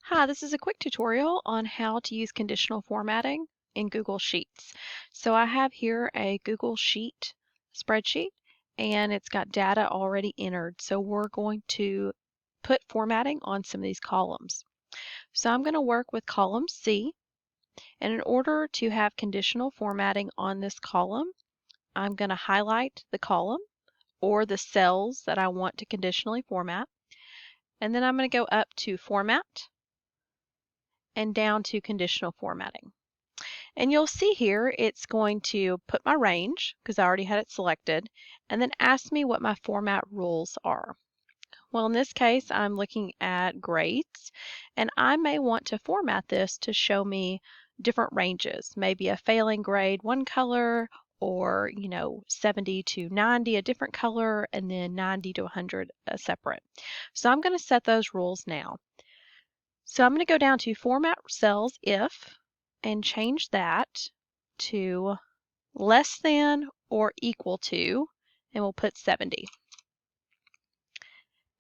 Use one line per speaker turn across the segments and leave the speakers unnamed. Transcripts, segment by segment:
Hi, this is a quick tutorial on how to use conditional formatting in Google Sheets. So I have here a Google Sheet spreadsheet and it's got data already entered. So we're going to put formatting on some of these columns. So I'm going to work with column C, and in order to have conditional formatting on this column, I'm going to highlight the column or the cells that I want to conditionally format, and then I'm going to go up to Format and down to Conditional Formatting. And you'll see here it's going to put my range, because I already had it selected, and then ask me what my format rules are. Well, in this case, I'm looking at grades, and I may want to format this to show me different ranges, maybe a failing grade one color, or 70 to 90 a different color, and then 90 to 100 a separate. So I'm going to set those rules now. So I'm going to go down to Format Cells If and change that to less than or equal to, and we'll put 70.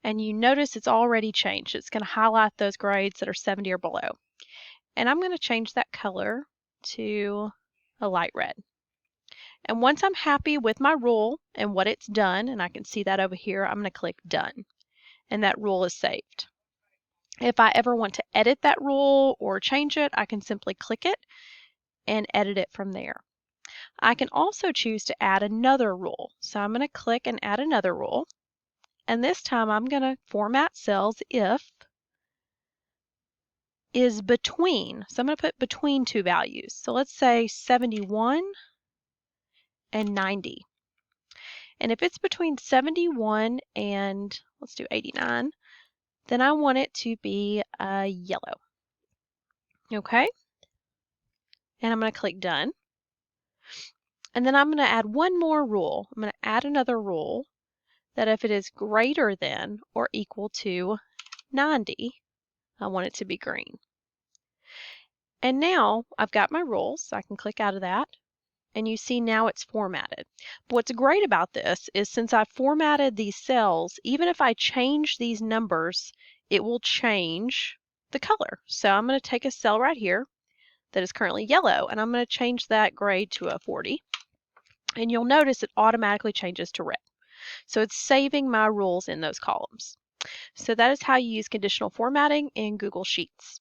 And you notice it's already changed. It's going to highlight those grades that are 70 or below. And I'm going to change that color to a light red. And once I'm happy with my rule and what it's done, and I can see that over here, I'm going to click Done. And that rule is saved. If I ever want to edit that rule or change it, I can simply click it and edit it from there. I can also choose to add another rule. So I'm going to click and add another rule. And this time I'm going to format cells if is between. So I'm going to put between two values. So let's say 71 and 90. And if it's between 71 and let's do 89, then I want it to be yellow. Okay? And I'm going to click Done. And then I'm going to add one more rule. I'm going to add another rule that if it is greater than or equal to 90, I want it to be green. And now I've got my rules, so I can click out of that, and you see now it's formatted. But what's great about this is since I formatted these cells, even if I change these numbers, it will change the color. So I'm going to take a cell right here that is currently yellow, and I'm going to change that grade to a 40. And you'll notice it automatically changes to red. So it's saving my rules in those columns. So that is how you use conditional formatting in Google Sheets.